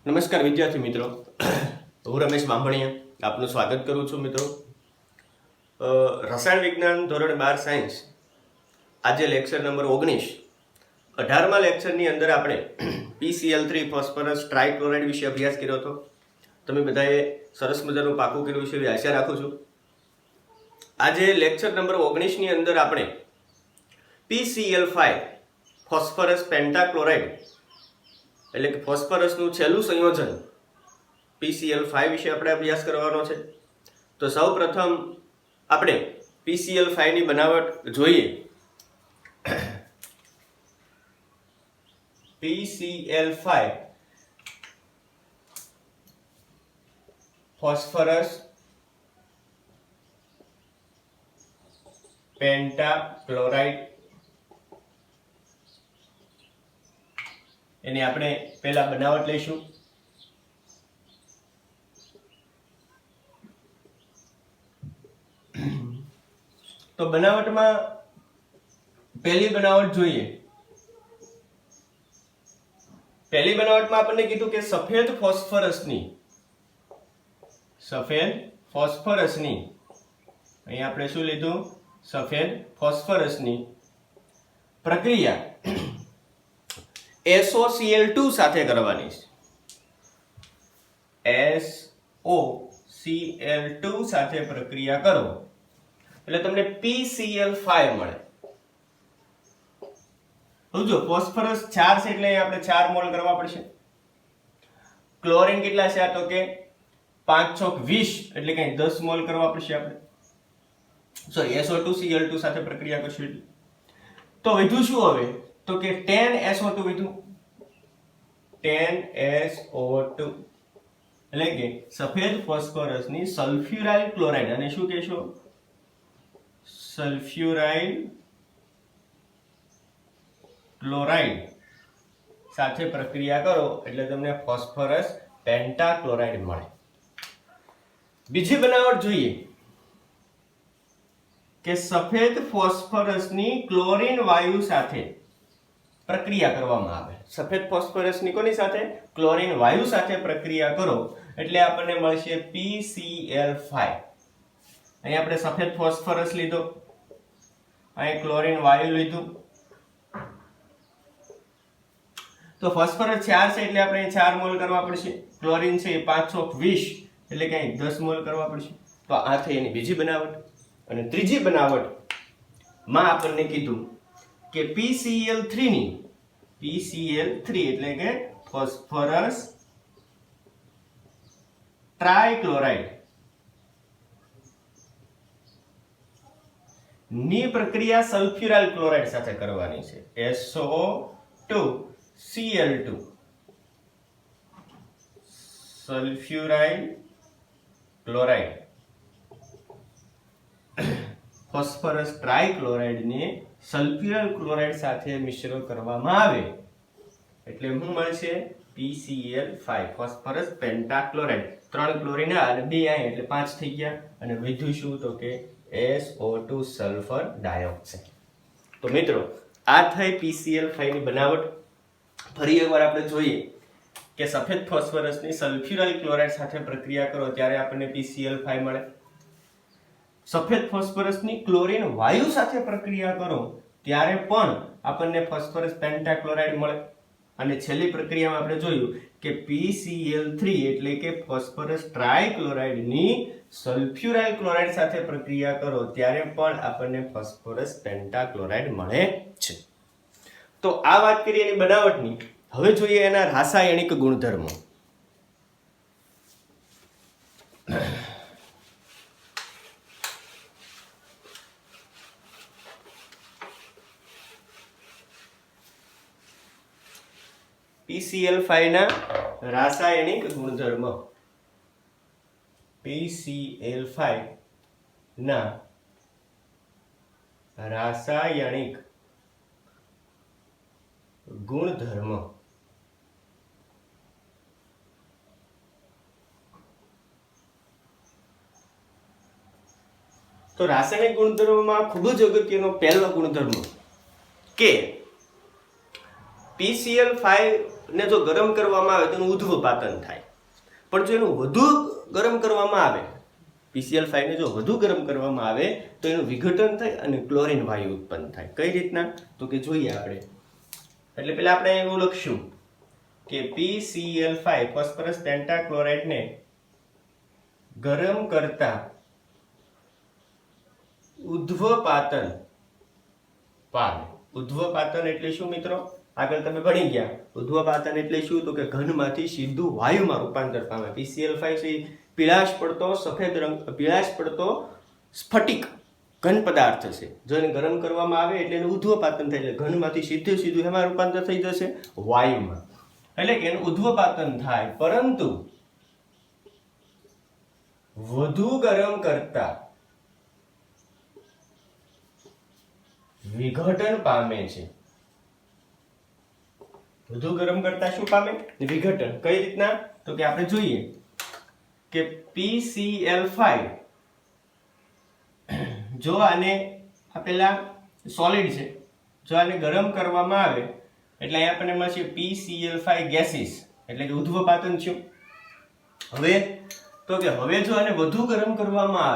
નમસ્કાર વિદ્યાર્થી મિત્રો, હું રમેશ બાંભણિયા આપનું સ્વાગત કરું છું મિત્રો. રસાયણ વિજ્ઞાન ધોરણ 12 સાયન્સ આજે લેક્ચર નંબર 19 18મા લેક્ચરની અંદર આપણે PCl3 ફોસ્ફરસ ટ્રાઇક્લોરાઇડ વિશે અભ્યાસ કર્યો હતો. તમે બધાએ સરસ મજાનું પાકું કર્યું છે એવી આશા રાખું છું. આજે લેક્ચર નંબર 19ની અંદર આપણે PCl5 ફોસ્ફરસ પેન્ટાક્લોરાઇડ એટલે કે ફોસ્ફરસનું છેલ્લું સંયોજન PCl5 વિશે આપણે અભ્યાસ કરવાનો છે. તો સૌપ્રથમ આપણે PCl5 ની બનાવટ જોઈએ. PCl5 ફોસ્ફરસ પેન્ટાક્લોરાઇડ એની આપણે પહેલા બનાવટ લઈશું. તો બનાવટમાં પહેલી બનાવટ જોઈએ. પહેલી બનાવટમાં આપણને કીધું કે સફેદ ફોસ્ફરસની અહીં આપણે શું લીધું? સફેદ ફોસ્ફરસની પ્રક્રિયા SOCl2 સાથે કરવાની છે. SOCl2 સાથે પ્રક્રિયા કરો એટલે તમને PCl5 મળે. જો ફોસ્ફરસ 4 છે એટલે આપણે 4 મોલ કરવા પડશે. ક્લોરીન કેટલા છે? તો કે 5 ચોક 20 એટલે કે 10 મોલ કરવા પડશે આપણે. સોરી, SO2Cl2 સાથે પ્રક્રિયા કરશું તો વધ્યું શું હવે? તો કે 10SO2 વધ્યું. 10SO2 એટલે કે સફેદ ફોસ્ફરસની સલ્ફ્યુરાઇલ ક્લોરાઇડ, અને શું કહેશો? સલ્ફ્યુરાઇલ ક્લોરાઇડ સાથે પ્રક્રિયા કરો એટલે તમને ફોસ્ફરસ પેન્ટાક્લોરાઇડ મળે. બીજી બનાવટ જોઈએ કે સફેદ ફોસ્ફરસની ક્લોરીન વાયુ સાથે પ્રક્રિયા કરવામાં આવે. સફેદ ફોસ્ફરસની કોની સાથે? ક્લોરીન વાયુ સાથે પ્રક્રિયા કરો એટલે આપણને મળશે PCl5. અહીં આપણે સફેદ ફોસ્ફરસ લીધો, અહીં ક્લોરીન વાયુ લીધું. તો ફોસ્ફરસ 4 છે એટલે આપણે 4 મોલ કરવા પડશે. ક્લોરીન છે 5 ચોક 20 એટલે કે 10 મોલ કરવા પડશે. તો આ થઈ એની બીજી બનાવટ. અને ત્રીજી બનાવટ માં આપણને કીધું કે PCl3 એટલે કે ફોસ્ફરસ ટ્રાઇક્લોરાઇડ ની પ્રક્રિયા સલ્ફ્યુરાઇલ ક્લોરાઇડ સાથે કરવાની છે. SO2Cl2 સલ્ફ્યુરાઇલ ક્લોરાઇડ ફોસ્ફરસ ટ્રાઇક્લોરાઇડને સલ્ફ્યુરાઇલ ક્લોરાઇડ સાથે મિશ્ર કરવામાં આવે એટલે શું મળશે? PCl5 phosphorus પેન્ટાક્લોરાઇડ. 3 ક્લોરીન અને 2 આયન એટલે 5 થઈ ગયા. અને વધ્યું શું? તો કે SO2 સલ્ફર ડાયોક્સાઇડ. તો મિત્રો, આ થઈ PCl5 ની બનાવટ. ફરી એકવાર આપણે જોઈએ કે સફેદ ફોસ્ફરસની સલ્ફ્યુરાઇલ ક્લોરાઇડ સાથે પ્રક્રિયા કરો ત્યારે આપણને PCl5 મળે. સફેદ ફોસ્ફરસની ક્લોરીન વાયુ સાથે પ્રક્રિયા કરો ત્યારે પણ આપણને ફોસ્ફરસ પેન્ટાક્લોરાઇડ મળે. અને છેલ્લી પ્રક્રિયામાં આપણે જોયું કે PCl3 એટલે કે ફોસ્ફરસ ટ્રાઇક્લોરાઇડની સલ્ફ્યુરાઇલ ક્લોરાઇડ સાથે પ્રક્રિયા કરો ત્યારે પણ આપણને ફોસ્ફરસ પેન્ટાક્લોરાઇડ મળે છે. તો આ વાત કરીએ એની બનાવટની. હવે જોઈએ એના રાસાયણિક ગુણધર્મો. PCl5 ના રાસાયણિક ગુણધર્મ. PCl5 ના રાસાયણિક ગુણધર્મ. તો રાસાયણિક ગુણધર્મમાં ખૂબ જ અગત્યનો પહેલો ગુણધર્મ કે PCl5 ને જો ગરમ કરવામાં આવે તો એનું ઉદ્ધવપાતન થાય, પણ જો એનું વધુ ગરમ કરવામાં આવે, PCl5 ને જો વધુ ગરમ કરવામાં આવે તો એનું વિઘટન થાય અને ક્લોરીન વાયુ ઉત્પન્ન થાય. કઈ રીતના? તો કે જોઈએ આપણે. એટલે પહેલા આપણે એવું લખશું કે PCl5 ફોસ્ફરસ પેન્ટાક્લોરાઇડ ને ગરમ કરતા ઉદ્ધવપાતન પામે. ઉદ્ધવપાતન એટલે શું મિત્રો? આગળ તમે ભણી ગયા. ઉદ્ધવપાતન એટલે શું? તો કે ઘનમાંથી સીધું વાયુમાં રૂપાંતર પામે. PCl5 છે પીળાશ પડતો સફેદ રંગ, પીળાશ પડતો સ્ફટિક ઘન પદાર્થ છે. જો એને ગરમ કરવામાં આવે એટલે એનું ઉદ્ધવપાતન થાય, એટલે ઘનમાંથી સીધું એમાં રૂપાંતર થઈ જશે વાયુમાં, એટલે કે એનું ઉદ્ધવપાતન થાય. પરંતુ વધુ ગરમ કરતા વિઘટન પામે છે. વધુ ગરમ કરતા શું પામે? વિઘટન. કઈ રીતના? તો કે આપણે જોઈએ કે PCl5 જો આને આપેલા સોલિડ છે, જો આને ગરમ કરવામાં આવે એટલે અહીંયા આપણને મળશે PCl5 ગેસીસ, એટલે કે ઉદ્ધવપાતન થયું. હવે તો કે હવે જો આને વધુ ગરમ કરવામાં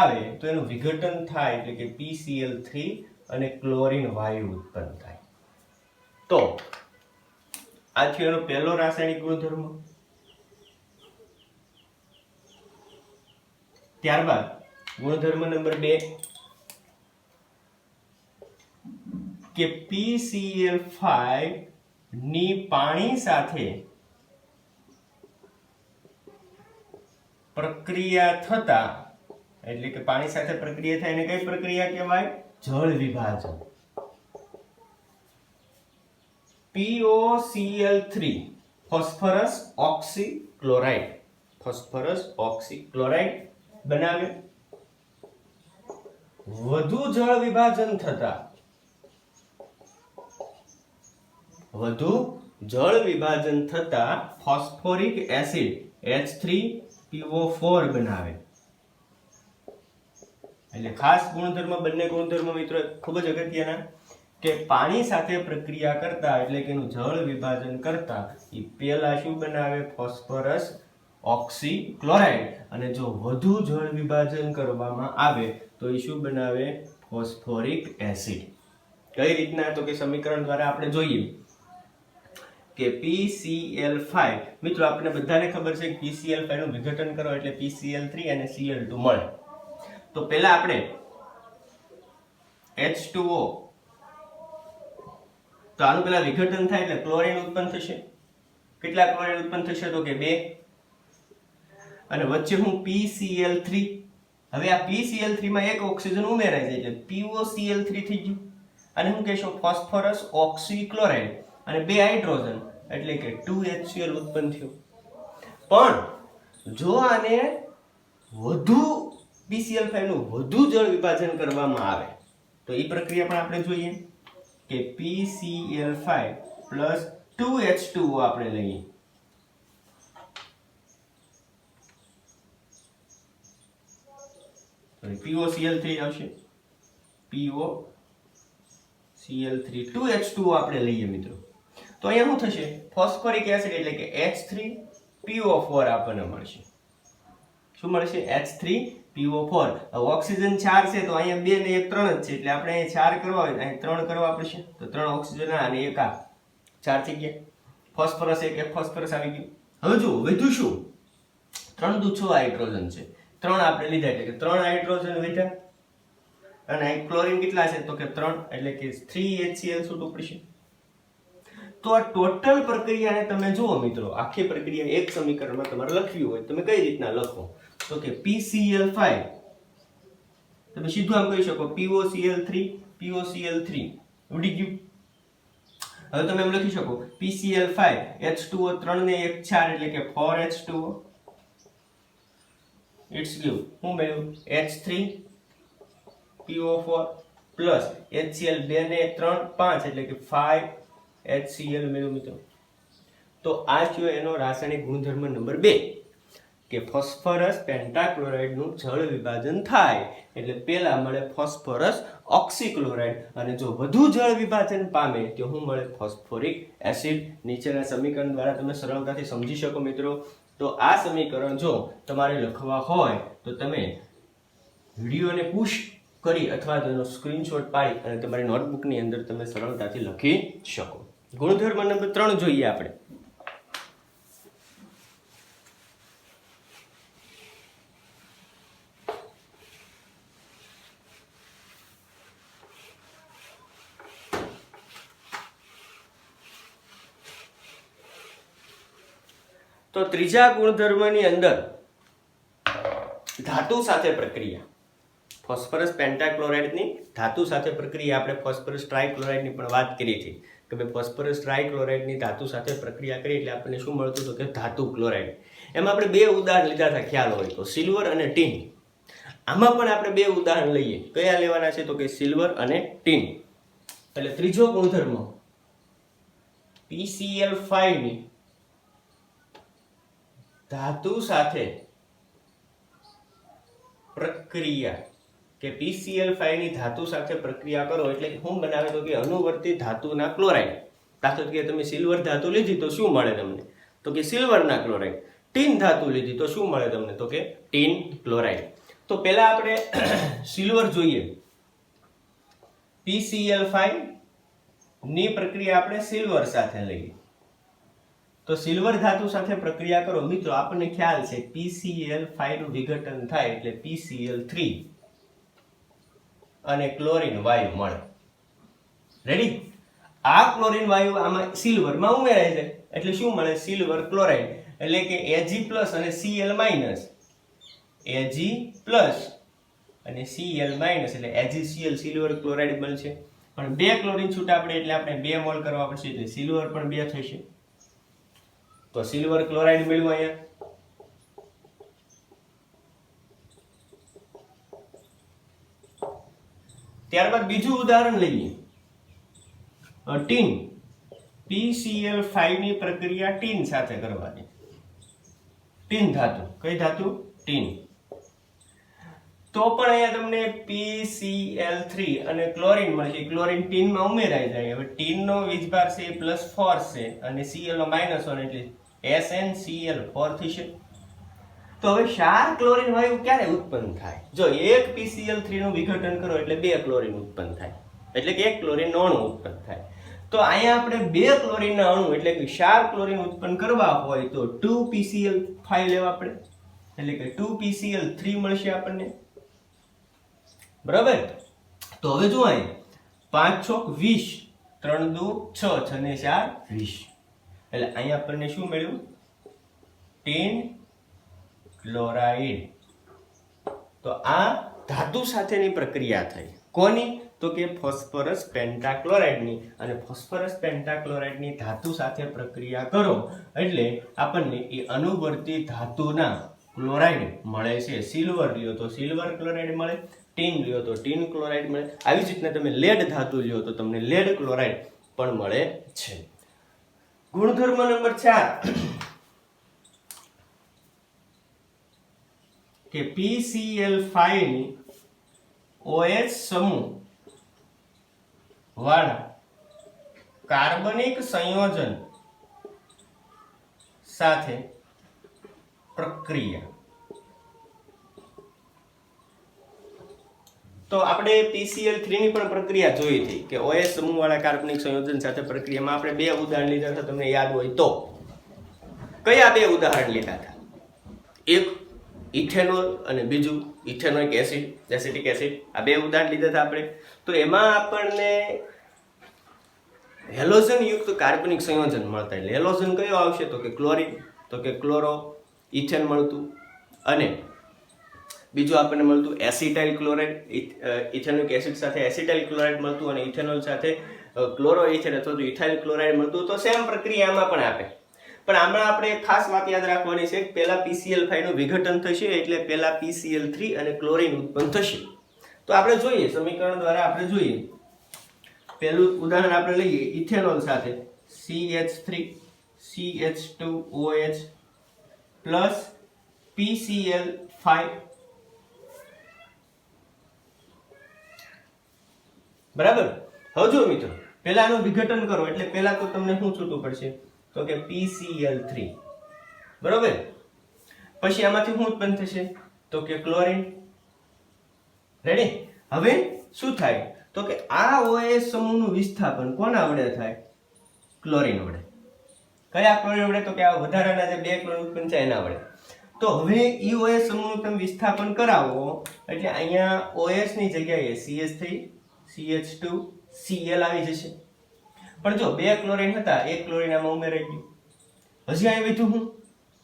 આવે તો એનું વિઘટન થાય, એટલે કે PCl3 અને ક્લોરીન વાયુ ઉત્પન્ન થાય. તો આ થયો એનો પહેલો રાસાયણિક ગુણધર્મ. ત્યારબાદ ગુણધર્મ નંબર 2 કે PCl5 ની પાણી સાથે પ્રક્રિયા થતા, એટલે કે પાણી સાથે પ્રક્રિયા થાય એને કઈ પ્રક્રિયા કહેવાય? જળ વિભાજન. POCl3 ફોસ્ફરસ ઓક્સીક્લોરાઇડ બનાવે. વધુ જળ વિભાજન થતા ફોસ્ફોરિક એસિડ H3PO4 બનાવે. એટલે ખાસ ગુણધર્મ, બંને ગુણધર્મ મિત્રો ખૂબ જ અગત્યના, કે પાણી સાથે પ્રક્રિયા કરતા એટલે કે એનું જળ વિભાજન કરતા એ પહેલા શું બનાવે? Phosphorus oxychloride. અને જો વધુ જળ વિભાજન કરવામાં આવે તો એ શું બનાવે? Phosphoric acid. કઈ રીતના? તો કે સમીકરણ દ્વારા આપણે જોઈએ કે PCl5 મિત્રો આપણે બધાને ખબર છે કે PCl5 નું વિઘટન કરો એટલે PCl3 અને Cl2 મળે. તો પહેલા આપણે H2O, તો આનું પહેલા વિઘટન થાય એટલે ક્લોરીન ઉત્પન્ન થશે. કેટલા ક્લોરીન ઉત્પન્ન થશે? તો કે 2. અને વચ્ચે હું PCl3, હવે આ PCl3 માં એક ઓક્સિજન ઉમેરાય છે એટલે POCl3 થઈ ગયું. અને હું કહેશો ફોસ્ફરસ ઓક્સીક્લોરાઇડ અને 2 હાઇડ્રોજન એટલે કે 2HCl ઉત્પન્ન થયું. પણ જો આને વધુ PCl5 નું વધુ જળ વિભાજન કરવામાં આવે તો એ પ્રક્રિયા પણ આપણે જોઈએ કે PCl5 plus 2H2O આપણે લઈએ. POCl3 આવશે, POCl3 2H2O આપણે લઈએ મિત્રો. તો અહીંયા શું થશે? ફોસ્ફોરિક એસિડ એટલે કે H3PO4 આપણને મળશે. શું મળશે? H3PO4. ઓક્સિજન 4 છે તો અહીંયા 2 ને 1 3 જ છે, એટલે આપણે અહીંયા 4 કરવા હોય અહીં 3 કરવા પડશે. તો 3 ઓક્સિજન અને 1 આ 4 થઈ ગયા. ફોસ્ફરસ એક ફોસ્ફરસ આવી ગયું. હવે જો વધ્યું શું? 3 દુ 6 હાઇડ્રોજન છે, 3 આપણે લીધા એટલે કે 3 હાઇડ્રોજન વધ્યા. અને અહીં ક્લોરીન કેટલા છે? તો કે 3 એટલે કે 3HCl છૂટું પડશે. તો આ ટોટલ પ્રક્રિયાને તમે જુઓ મિત્રો, આખી પ્રક્રિયા એક સમીકરણમાં તમારે લખવી હોય તમે કઈ રીતના લખો? તો કે PCl5 તમે સીધું આમ કહી શકો POCl3 ઉડી ગયું. હવે તમે એમ લખી શકો PCl5 H2O 3 ને 1 4 એટલે કે 4H2O. ઇટ્સ ગિવ હું મેળવ્યું H3PO4 પ્લસ HCl 2 ને 3 5 એટલે કે 5HCl મેળવ્યું મિત્રો. તો આ થયો એનો રાસાયણિક ગુણધર્મ નંબર 2. કે ફોસ્ફરસ પેન્ટાક્લોરાઇડનું જળ વિભાજન થાય એટલે પહેલા મળે ફોસ્ફરસ ઓક્સીક્લોરાઇડ, અને જો વધુ જળ વિભાજન પામે તો શું મળે? Phosphoric acid. નીચેના સમીકરણ દ્વારા તમે સરળતાથી સમજી શકો મિત્રો. તો આ સમીકરણ જો તમારે લખવા હોય તો તમે વિડીયોને પુશ કરી અથવા તેનો સ્ક્રીનશોટ પાડી અને તમારી નોટબુકની અંદર તમે સરળતાથી લખી શકો. ગુણધર્મ નંબર 3 જોઈએ આપણે. તો ત્રીજા ગુણધર્મની અંદર ધાતુ સાથે પ્રક્રિયા. ફોસ્ફરસ પેન્ટાક્લોરાઇડની ધાતુ સાથે પ્રક્રિયા આપણે ફોસ્ફરસ ટ્રાઇક્લોરાઇડની પણ વાત કરી હતી કે ભાઈ ફોસ્ફરસ ટ્રાઇક્લોરાઇડની ધાતુ સાથે પ્રક્રિયા કરી એટલે આપણને શું મળતું હતું કે ધાતુ ક્લોરાઇડ. એમાં આપણે બે ઉદાહરણ લીધા હતા, ખ્યાલ હોય તો સિલ્વર અને ટીન. આમાં પણ આપણે બે ઉદાહરણ લઈએ. કયા લેવાના છે? તો કે સિલ્વર અને ટીન. એટલે ત્રીજો ગુણધર્મ PCl5 ની ધાતુ સાથે પ્રક્રિયા કે PCl5 ની ધાતુ સાથે પ્રક્રિયા કરો એટલે શું બનાવે? તો કે અનુવર્તી ધાતુના ક્લોરાઇડ. દાખલા તરીકે તમે સિલ્વર ધાતુ લીધી તો શું મળે તમને? તો કે સિલ્વરના ક્લોરાઇડ. ટીન ધાતુ લીધી તો શું મળે તમને? તો કે ટીન ક્લોરાઇડ. તો પહેલા આપણે સિલ્વર જોઈએ. PCl5 ની પ્રક્રિયા આપણે સિલ્વર સાથે લઈએ તો સિલ્વર ધાતુ સાથે પ્રક્રિયા કરો મિત્રો, આપણને ખ્યાલ છે PCl5 નું વિઘટન થાય એટલે PCl3 અને ક્લોરીન વાયુ મળે. રેડી? આ ક્લોરીન વાયુ આમાં સિલ્વરમાં ઉમેરાય છે એટલે શું મળે? Silver chloride. એટલે કે Ag+ અને Cl- Ag+ અને Cl- એટલે AgCl સિલ્વર ક્લોરાઇડ બનશે. પણ બે ક્લોરીન છૂટા પડે એટલે આપણે 2 મોલ કરવા પડશે એટલે સિલ્વર પણ 2 થશે. તો સિલ્વર ક્લોરાઇડ મેળવ્યું અહીંયા. ત્યારબાદ બીજું ઉદાહરણ લઈએ. ટીન. PCl5 ની પ્રક્રિયા ટીન સાથે કરવાની. ટીન ધાતુ. કઈ ધાતુ? ટીન. તો પણ અહીંયા તમને PCl3 અને ક્લોરીન મળશે. ક્લોરીન ટીનમાં ઉમેરાઈ જાય. હવે ટીનનો વીજભાર છે +4 છે અને Cl નો -1 એટલે SnCl4 થશે. તો હવે 4 ક્લોરીન વાયુ ક્યારે ઉત્પન્ન થાય? જો એક PCl3 નું વિઘટન કરો એટલે 2 ક્લોરીન ઉત્પન્ન થાય. એટલે કે 1 ક્લોરીન અણુ ઉત્પન્ન થાય. તો અહીંયા આપણે 2 ક્લોરીનના અણુ એટલે કે 4 ક્લોરીન ઉત્પન્ન કરવા હોય તો 2PCl5 લેવા પડે. એટલે કે 2PCl3 મળશે આપણને. બરાબર? તો હવે જો અહીં 5 છોક 20, 3 દુ 6, 6 ને 4 20. એટલે અહીંયા આપણને શું મળ્યું? Tin chloride. તો આ ધાતુ સાથેની પ્રક્રિયા થઈ. કોની? તો કે ફોસ્ફરસ પેન્ટાક્લોરાઇડની. અને ફોસ્ફરસ પેન્ટાક્લોરાઇડની ધાતુ સાથે પ્રક્રિયા કરો એટલે આપણને એ અનુવર્તી ધાતુના ક્લોરાઇડ મળે છે. સિલ્વર લ્યો તો સિલ્વર ક્લોરાઇડ મળે, ટીન લ્યો તો ટીન ક્લોરાઇડ મળે. આવી જ રીતના તમે લેડ ધાતુ લ્યો તો તમને લેડ ક્લોરાઇડ પણ મળે છે. ગુણધર્મ નંબર 4 કે PCl5 ની OH સમૂહ વાળા કાર્બનિક સંયોજન સાથે પ્રક્રિયા. તો આપણે PCl3 ની પણ પ્રક્રિયા જોઈ હતી કે OH સમૂહ વાળા કાર્બનિક સંયોજન સાથે પ્રક્રિયામાં આપણે 2 ઉદાહરણ લીધા હતા. તમને યાદ હોય તો કયા 2 ઉદાહરણ લીધા હતા? એક ઇથેનોલ અને બીજું ઇથેનોઇક એસિડ, એસિટિક એસિડ. આ 2 ઉદાહરણ લીધા હતા આપણે. તો એમાં આપણને હેલોજન યુક્ત કાર્બનિક સંયોજન મળતા. એટલે હેલોજન કયો આવશે? તો કે ક્લોરીન, તો કે ક્લોરો ઇથેન મળતું. અને બીજું આપણને મળતું એસિટાઇલ ક્લોરાઇડ. ઇથેનોઇક એસિડ સાથે એસિટાઇલ ક્લોરાઇડ મળતું અને ઇથેનોલ સાથે ક્લોરો ઇથેન અથવા તો ઇથાઇલ ક્લોરાઇડ મળતું. તો સેમ પ્રક્રિયામાં પણ આપે. પણ આમાં આપણે ખાસ વાત યાદ રાખવાની છે કે પહેલા PCl5 નું વિઘટન થશે એટલે પહેલા PCl3 અને ક્લોરીન ઉત્પન્ન થશે. તો આપણે જોઈએ સમીકરણ દ્વારા આપણે જોઈએ. પહેલું ઉદાહરણ આપણે લઈએ ઇથેનોલ સાથે CH3 CH2OH પ્લસ PCl5 બરાબર. હવે જો મિત્રો પહેલા આનું વિઘટન કરો એટલે પહેલા તો તમને શું છૂટું પડશે તો કે PCl3 બરાબર. પછી આમાંથી શું ઉત્પન્ન થશે તો કે ક્લોરીન. રેડી. હવે શું થાય તો કે આ OH સમૂહનું વિસ્થાપન કોના વડે થાય ક્લોરીન વડે. કયા ક્લોરીન વડે તો કે આ વધારાના જે બે ક્લોરીન ઉત્પન્ન થાય એના વડે. તો હવે ઈ OH સમૂહનું તમે વિસ્થાપન કરાવો એટલે અહીંયા OH ની જગ્યાએ CH3 CH2 Cl આવી જશે. પણ જો બે ક્લોરીન હતા એક ક્લોરીન આમાં ઉમેરાઈ ગયું. હજી અહીં વધ્યું હું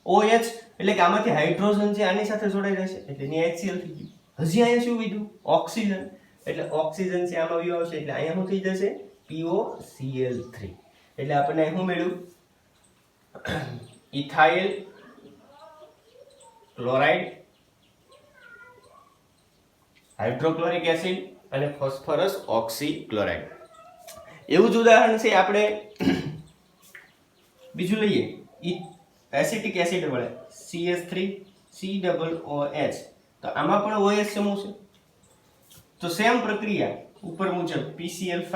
OH એટલે કે આમાંથી હાઇડ્રોજન છે આની સાથે જોડાઈ જશે એટલે અહીંયા HCl થઈ ગયું. હજી અહીંયા શું વધ્યું ઓક્સિજન એટલે ઓક્સિજન છે આમાં વ્યુ આવશે એટલે અહીંયા શું થઈ જશે POCl3 એટલે આપણને શું મળ્યું ઇથાઇલ ક્લોરાઇડ હાઇડ્રોક્લોરિક એસિડ અને ફોસ્ફરસ ઓક્સી ક્લોરાઇડ. એવું જ ઉદાહરણ છે આપણે બીજું લઈએ એસિટિક એસિડ વડે CH3COOH. તો આમાં પણ OH સમૂહ છે. તો સેમ પ્રક્રિયા ઉપર મુજબ PCl5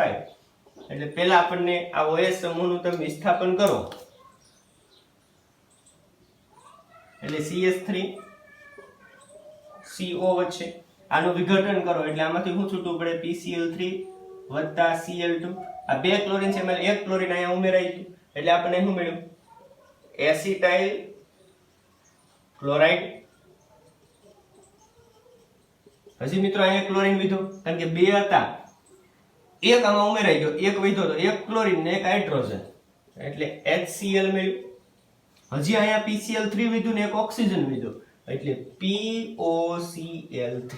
એટલે પહેલા આપણને આ OH સમૂહનું તમે વિસ્થાપન કરો એટલે CH3 CO વચ્ચે આનું વિઘટન કરો એટલે આમાંથી શું છૂટું પડે PCl3 વત્તા Cl2. આ બે ક્લોરીન છે એમાં એક ક્લોરીન અહીંયા ઉમેરાઈ ગયું એટલે આપણને શું મળ્યું એસિટાઇલ ક્લોરાઇડ. હજી મિત્રો અહીંયા ક્લોરીન વિધો કારણ કે બે હતા એક આમાં ઉમેરાઈ ગયો એક વધ્યો તો એક ક્લોરીન ને એક હાઇડ્રોજન એટલે HCl મળ્યું. હજી અહીંયા PCl3 વિધું ને એક ઓક્સિજન વિધું એટલે POCl3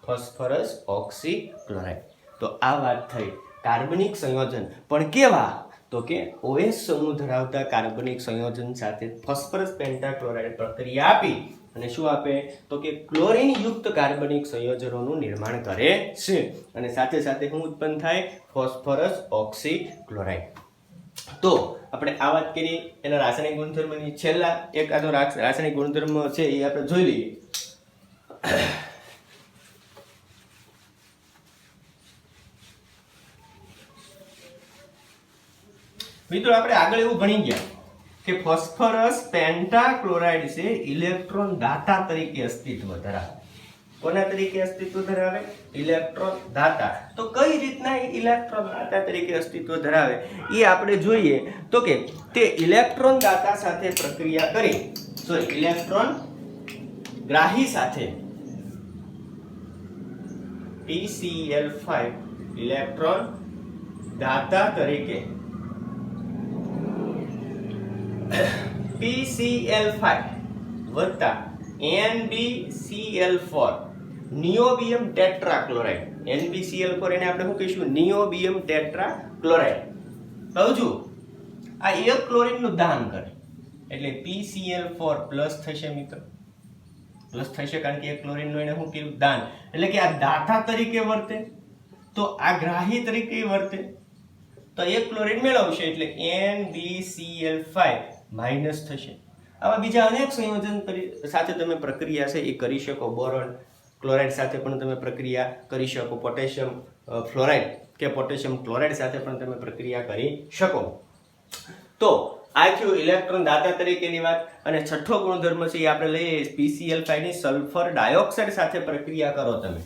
ફોસ્ફરસ ઓક્સી ક્લોરાઇડ. તો આ વાત થઈ કાર્બનિક સંયોજન. પણ કેવા તો કે OH સમૂહ ધરાવતા કાર્બનિક સંયોજન સાથે ફોસ્ફરસ પેન્ટાક્લોરાઇડ પ્રક્રિયા આપી અને શું આપે તો કે ક્લોરીન યુક્ત કાર્બનિક સંયોજનોનું નિર્માણ કરે છે અને સાથે સાથે શું ઉત્પન્ન થાય ફોસ્ફરસ ઓક્સી ક્લોરાઇડ. તો આપણે આ વાત કરી એના રાસાયણિક ગુણધર્મની. છેલ્લા એકાદો રાસાયણિક ગુણધર્મ છે એ આપણે જોઈ લઈએ. મિત્રો આપણે આગળ એવું ભણી ગયા કે ફોસ્ફરસ પેન્ટાક્લોરાઇડ છે ઇલેક્ટ્રોન દાતા તરીકે અસ્તિત્વ ધરાવે. કોના તરીકે અસ્તિત્વ ધરાવે ઇલેક્ટ્રોન દાતા. તો કઈ રીતના ઇલેક્ટ્રોન દાતા તરીકે અસ્તિત્વ ધરાવે એ આપણે જોઈએ તો કે તે ઇલેક્ટ્રોન દાતા સાથે પ્રક્રિયા કરી ઇલેક્ટ્રોન ગ્રાહી સાથે PCl5 ઇલેક્ટ્રોન દાતા તરીકે PCl5 વત્તા NbCl4 નિયોબિયમ ટેટ્રાક્લોરાઇડ. NbCl4 એને આપણે શું કહીશું નિયોબિયમ ટેટ્રાક્લોરાઇડ. હજુ આ એક ક્લોરીન નું દાન કરે એટલે PCl4 પ્લસ થશે મિત્રો. પ્લસ થશે કારણ કે એક ક્લોરીન નું એને શું કર્યું દાન એટલે કે આ દાતા તરીકે વર્તે તો આ ગ્રાહી તરીકે વર્તે તો એક ક્લોરીન મેળવશે એટલે NbCl5 માઇનસ થશે. આવા બીજા અનેક સંયોજન સાથે તમે પ્રક્રિયા છે એ કરી શકો. બોરોન ક્લોરાઇડ સાથે પણ તમે પ્રક્રિયા કરી શકો. પોટેશિયમ ફ્લોરાઇડ કે પોટેશિયમ ક્લોરાઇડ સાથે પણ તમે પ્રક્રિયા કરી શકો. તો આ થયું ઇલેક્ટ્રોન દાતા તરીકેની વાત. અને છઠ્ઠો ગુણધર્મ છે એ આપણે લઈએ PCl5 ની સલ્ફર ડાયોક્સાઇડ સાથે પ્રક્રિયા કરો તમે.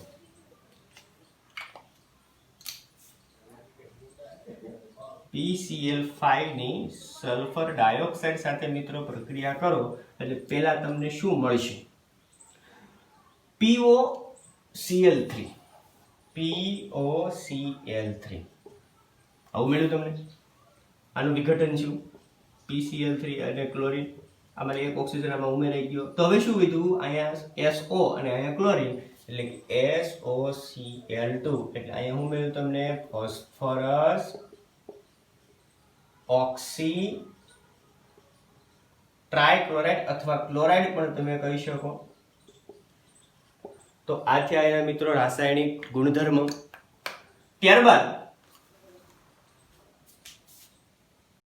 PCl5 ની સલ્ફર ડાયોક્સાઇડ સાથે મિત્રો પ્રક્રિયા કરો એટલે પહેલા તમને શું મળશે POCl3 આવું મળ્યું તમને. આનું વિઘટન થયું PCl3 અને ક્લોરીન આમાં એક ઓક્સિજન આમાં ઉમેરાઈ ગયો. તો હવે શું કીધું અહીંયા SO અને અહીંયા ક્લોરીન એટલે કે SOCl2 એટલે અહીંયા હું મળ્યું તમને ફોસ્ફરસ ઓક્સી ટ્રાઇક્લોરાઇડ અથવા ક્લોરાઇડ પણ તમે કહી શકો. તો આ થયા એના મિત્રો રાસાયણિક ગુણધર્મ. ત્યારબાદ